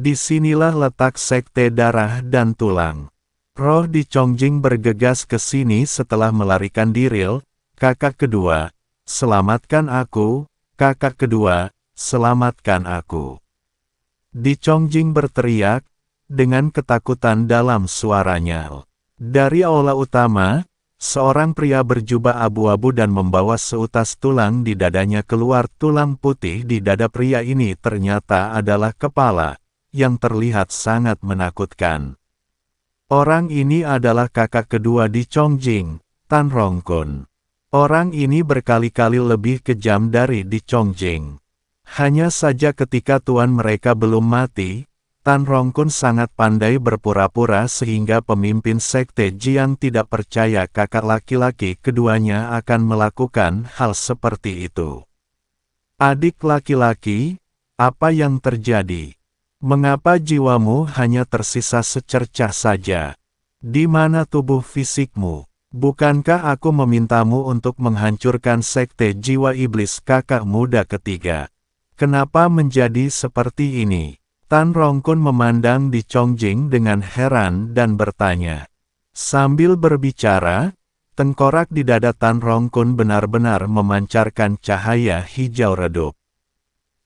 Disinilah letak sekte darah dan tulang. Roh di Chongjing bergegas ke sini setelah melarikan diri. Kakak kedua, selamatkan aku, kakak kedua, selamatkan aku. Di Chongjing berteriak, dengan ketakutan dalam suaranya. Dari aula utama, seorang pria berjubah abu-abu dan membawa seutas tulang di dadanya keluar. Tulang putih di dada pria ini ternyata adalah kepala, yang terlihat sangat menakutkan. Orang ini adalah kakak kedua di Chongjing, Tan Rongkun. Orang ini berkali-kali lebih kejam dari di Chongjing. Hanya saja ketika tuan mereka belum mati, Tan Rongkun sangat pandai berpura-pura sehingga pemimpin sekte Jiang tidak percaya kakak laki-laki keduanya akan melakukan hal seperti itu. Adik laki-laki, apa yang terjadi? Mengapa jiwamu hanya tersisa secercah saja? Di mana tubuh fisikmu? Bukankah aku memintamu untuk menghancurkan sekte jiwa iblis kakak muda ketiga? Kenapa menjadi seperti ini? Tan Rongkun memandang di Chongjing dengan heran dan bertanya. Sambil berbicara, tengkorak di dada Tan Rongkun benar-benar memancarkan cahaya hijau redup.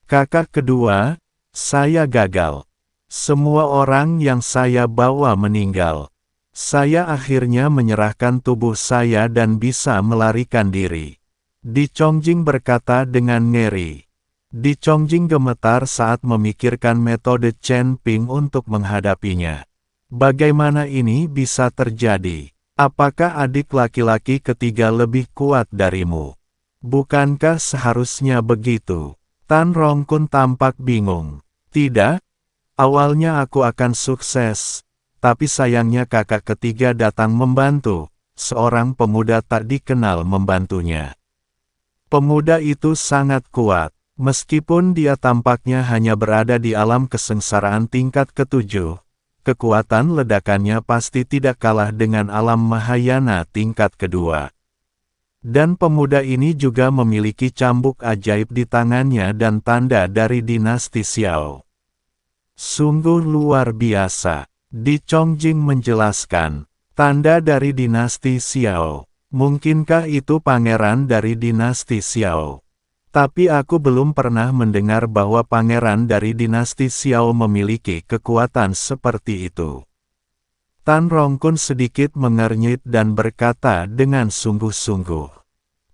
Kakak kedua, saya gagal. Semua orang yang saya bawa meninggal. Saya akhirnya menyerahkan tubuh saya dan bisa melarikan diri. Di Chongjing berkata dengan ngeri. Di Chongjing gemetar saat memikirkan metode Chen Ping untuk menghadapinya. Bagaimana ini bisa terjadi? Apakah adik laki-laki ketiga lebih kuat darimu? Bukankah seharusnya begitu? Tan Rongkun tampak bingung. Tidak, awalnya aku akan sukses, tapi sayangnya kakak ketiga datang membantu. Seorang pemuda tak dikenal membantunya. Pemuda itu sangat kuat. Meskipun dia tampaknya hanya berada di alam kesengsaraan tingkat ketujuh, kekuatan ledakannya pasti tidak kalah dengan alam Mahayana tingkat kedua. Dan pemuda ini juga memiliki cambuk ajaib di tangannya dan tanda dari dinasti Xiao. Sungguh luar biasa. Di Chongjing menjelaskan, tanda dari dinasti Xiao. Mungkinkah itu pangeran dari dinasti Xiao? Tapi aku belum pernah mendengar bahwa pangeran dari dinasti Xiao memiliki kekuatan seperti itu. Tan Rongkun sedikit mengernyit dan berkata dengan sungguh-sungguh.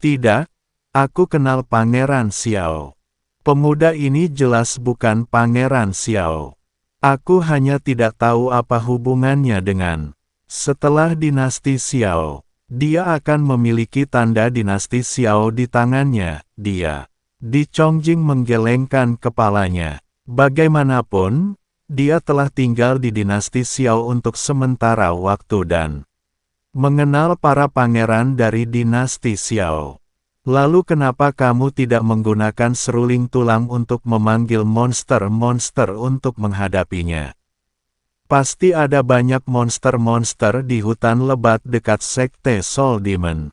Tidak, aku kenal pangeran Xiao. Pemuda ini jelas bukan pangeran Xiao. Aku hanya tidak tahu apa hubungannya dengan. Setelah dinasti Xiao, dia akan memiliki tanda dinasti Xiao di tangannya. Di Chongjing menggelengkan kepalanya. Bagaimanapun, dia telah tinggal di dinasti Xiao untuk sementara waktu dan mengenal para pangeran dari dinasti Xiao. Lalu kenapa kamu tidak menggunakan seruling tulang untuk memanggil monster-monster untuk menghadapinya? Pasti ada banyak monster-monster di hutan lebat dekat sekte Soul Demon.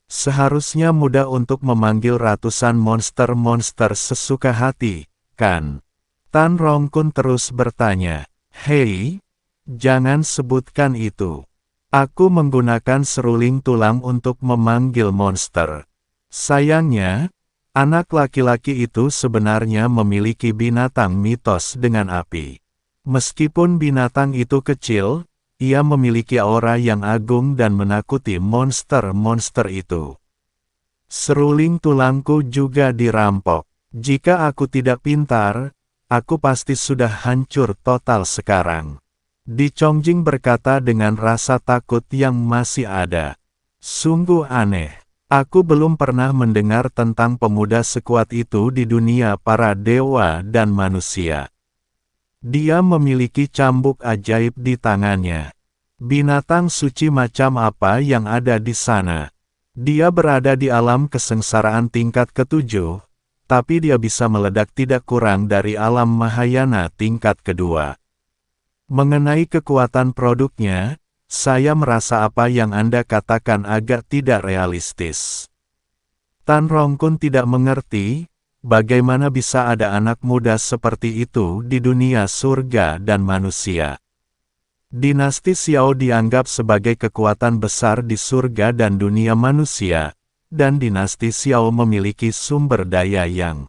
Seharusnya mudah untuk memanggil ratusan monster-monster sesuka hati, kan? Tan Rongkun terus bertanya, hei, jangan sebutkan itu. Aku menggunakan seruling tulang untuk memanggil monster. Sayangnya, anak laki-laki itu sebenarnya memiliki binatang mitos dengan api. Meskipun binatang itu kecil, ia memiliki aura yang agung dan menakuti monster-monster itu. Seruling tulangku juga dirampok. Jika aku tidak pintar, aku pasti sudah hancur total sekarang. Di Chongjing berkata dengan rasa takut yang masih ada. Sungguh aneh. Aku belum pernah mendengar tentang pemuda sekuat itu di dunia para dewa dan manusia. Dia memiliki cambuk ajaib di tangannya. Binatang suci macam apa yang ada di sana? Dia berada di alam kesengsaraan tingkat ketujuh, tapi dia bisa meledak tidak kurang dari alam Mahayana tingkat kedua. Mengenai kekuatan produknya, saya merasa apa yang Anda katakan agak tidak realistis. Tan Rongkun tidak mengerti, bagaimana bisa ada anak muda seperti itu di dunia surga dan manusia? Dinasti Xiao dianggap sebagai kekuatan besar di surga dan dunia manusia, dan dinasti Xiao memiliki sumber daya yang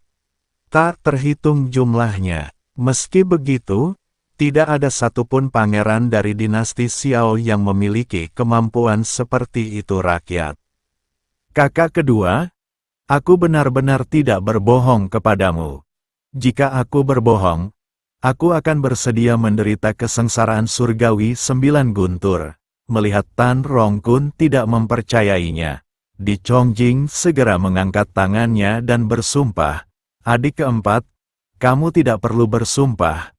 tak terhitung jumlahnya. Meski begitu, tidak ada satupun pangeran dari dinasti Xiao yang memiliki kemampuan seperti itu rakyat. Kakak kedua, aku benar-benar tidak berbohong kepadamu. Jika aku berbohong, aku akan bersedia menderita kesengsaraan surgawi 9 guntur. Melihat Tan Rongkun tidak mempercayainya, Di Chongjing segera mengangkat tangannya dan bersumpah, "Adik keempat, kamu tidak perlu bersumpah.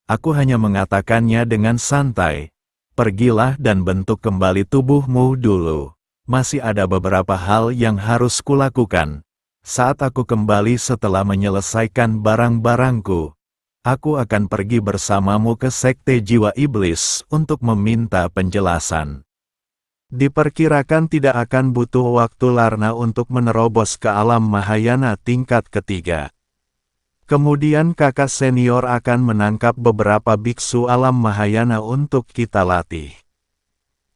Aku hanya mengatakannya dengan santai. Pergilah dan bentuk kembali tubuhmu dulu. Masih ada beberapa hal yang harus kulakukan. Saat aku kembali setelah menyelesaikan barang-barangku, aku akan pergi bersamamu ke Sekte Jiwa Iblis untuk meminta penjelasan." Diperkirakan tidak akan butuh waktu Larna untuk menerobos ke alam Mahayana tingkat ketiga. Kemudian kakak senior akan menangkap beberapa biksu alam Mahayana untuk kita latih.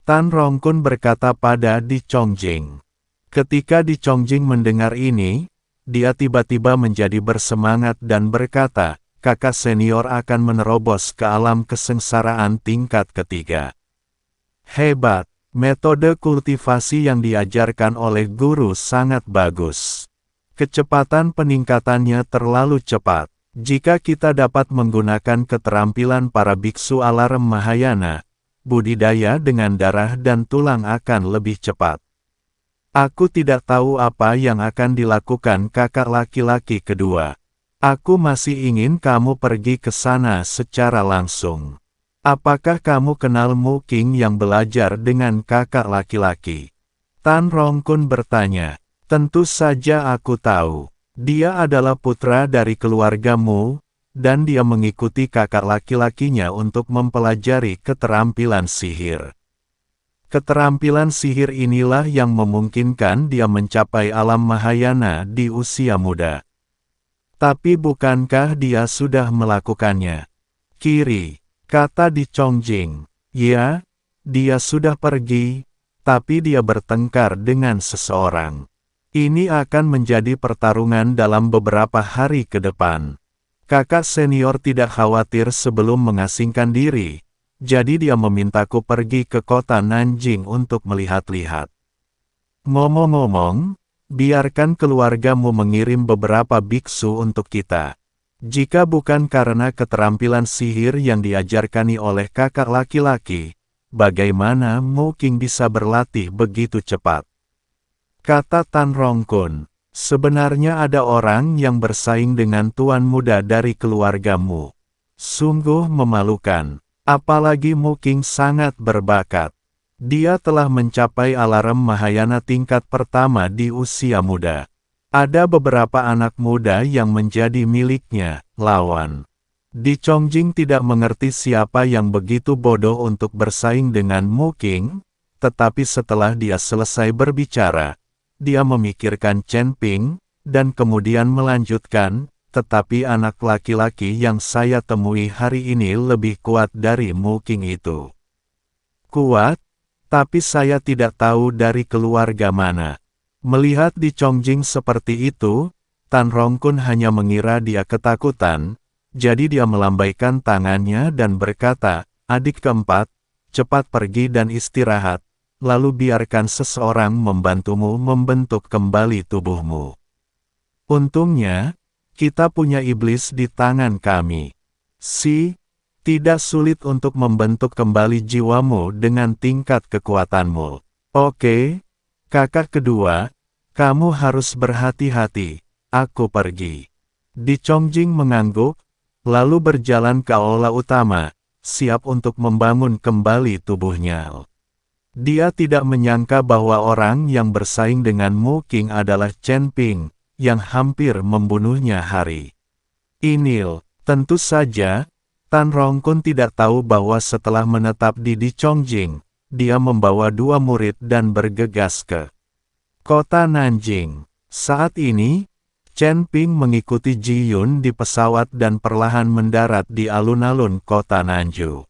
Tan Rongkun berkata pada Di Chongjing. Ketika Di Chongjing mendengar ini, dia tiba-tiba menjadi bersemangat dan berkata, kakak senior akan menerobos ke alam kesengsaraan tingkat ketiga. Hebat, metode kultivasi yang diajarkan oleh guru sangat bagus. Kecepatan peningkatannya terlalu cepat. Jika kita dapat menggunakan keterampilan para biksu alarm Mahayana, budidaya dengan darah dan tulang akan lebih cepat. Aku tidak tahu apa yang akan dilakukan kakak laki-laki kedua. Aku masih ingin kamu pergi ke sana secara langsung. Apakah kamu kenal Mu Qing yang belajar dengan kakak laki-laki? Tan Rongkun bertanya. Tentu saja aku tahu. Dia adalah putra dari keluargamu, dan dia mengikuti kakak laki-lakinya untuk mempelajari keterampilan sihir. Keterampilan sihir inilah yang memungkinkan dia mencapai alam Mahayana di usia muda. Tapi bukankah dia sudah melakukannya? Kiri, kata Di Chongjing. Ya, dia sudah pergi, tapi dia bertengkar dengan seseorang. Ini akan menjadi pertarungan dalam beberapa hari ke depan. Kakak senior tidak khawatir sebelum mengasingkan diri, jadi dia memintaku pergi ke kota Nanjing untuk melihat-lihat. Ngomong-ngomong, biarkan keluargamu mengirim beberapa biksu untuk kita. Jika bukan karena keterampilan sihir yang diajarkani oleh kakak laki-laki, bagaimana Mu Qing bisa berlatih begitu cepat? Kata Tan Rongkun, sebenarnya ada orang yang bersaing dengan tuan muda dari keluargamu. Sungguh memalukan, apalagi Mu Qing sangat berbakat. Dia telah mencapai alarm Mahayana tingkat pertama di usia muda. Ada beberapa anak muda yang menjadi miliknya, lawan. Di Chongjing tidak mengerti siapa yang begitu bodoh untuk bersaing dengan Mu Qing, tetapi setelah dia selesai berbicara, dia memikirkan Chen Ping, dan kemudian melanjutkan, tetapi anak laki-laki yang saya temui hari ini lebih kuat dari Mu Qing itu. Kuat? Tapi saya tidak tahu dari keluarga mana. Melihat Di Chongjing seperti itu, Tan Rongkun hanya mengira dia ketakutan, jadi dia melambaikan tangannya dan berkata, adik keempat, cepat pergi dan istirahat. Lalu biarkan seseorang membantumu membentuk kembali tubuhmu. Untungnya, kita punya iblis di tangan kami. Tidak sulit untuk membentuk kembali jiwamu dengan tingkat kekuatanmu. Oke, kakak kedua, kamu harus berhati-hati, aku pergi. Di Chongjing mengangguk, lalu berjalan ke aula utama, siap untuk membangun kembali tubuhnya. Dia tidak menyangka bahwa orang yang bersaing dengan Mu Qing adalah Chen Ping, yang hampir membunuhnya hari ini. Tentu saja, Tan Rongkun tidak tahu bahwa setelah menetap di Chongjing, dia membawa 2 murid dan bergegas ke kota Nanjing. Saat ini, Chen Ping mengikuti Ji Yun di pesawat dan perlahan mendarat di alun-alun kota Nanju.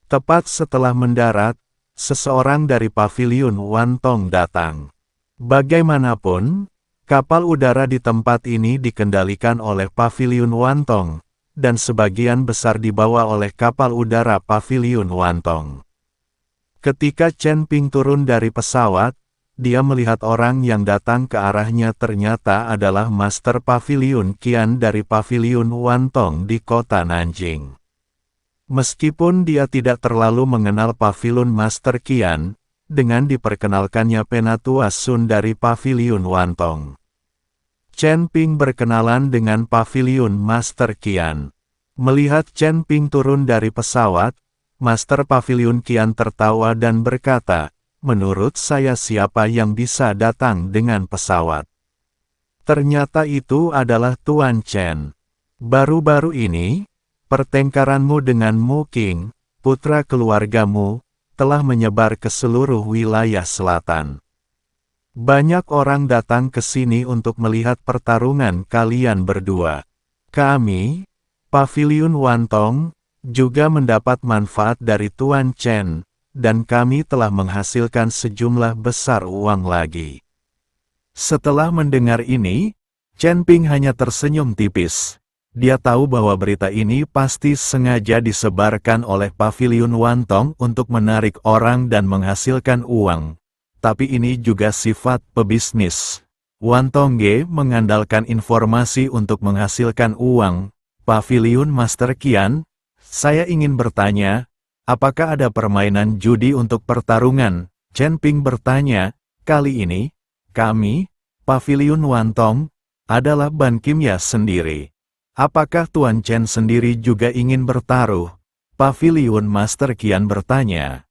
Tepat setelah mendarat, seseorang dari paviliun Wantong datang. Bagaimanapun, kapal udara di tempat ini dikendalikan oleh paviliun Wantong, dan sebagian besar dibawa oleh kapal udara paviliun Wantong. Ketika Chen Ping turun dari pesawat, dia melihat orang yang datang ke arahnya ternyata adalah Master Paviliun Qian dari Paviliun Wantong di kota Nanjing. Meskipun dia tidak terlalu mengenal Paviliun Master Qian, dengan diperkenalkannya Penatua Sun dari Paviliun Wantong. Chen Ping berkenalan dengan Paviliun Master Qian. Melihat Chen Ping turun dari pesawat, Master Paviliun Qian tertawa dan berkata, "Menurut saya siapa yang bisa datang dengan pesawat?" Ternyata itu adalah Tuan Chen. Baru-baru ini, pertengkaranmu dengan Mu Qing, putra keluargamu, telah menyebar ke seluruh wilayah selatan. Banyak orang datang ke sini untuk melihat pertarungan kalian berdua. Kami, Paviliun Wantong, juga mendapat manfaat dari Tuan Chen, dan kami telah menghasilkan sejumlah besar uang lagi. Setelah mendengar ini, Chen Ping hanya tersenyum tipis. Dia tahu bahwa berita ini pasti sengaja disebarkan oleh Paviliun Wantong untuk menarik orang dan menghasilkan uang. Tapi ini juga sifat pebisnis. Wantong Ge mengandalkan informasi untuk menghasilkan uang. Paviliun Master Qian, saya ingin bertanya, apakah ada permainan judi untuk pertarungan? Chen Ping bertanya, kali ini, kami, Paviliun Wantong, adalah Ban Kimya sendiri. Apakah Tuan Chen sendiri juga ingin bertaruh? Paviliun Master Qian bertanya.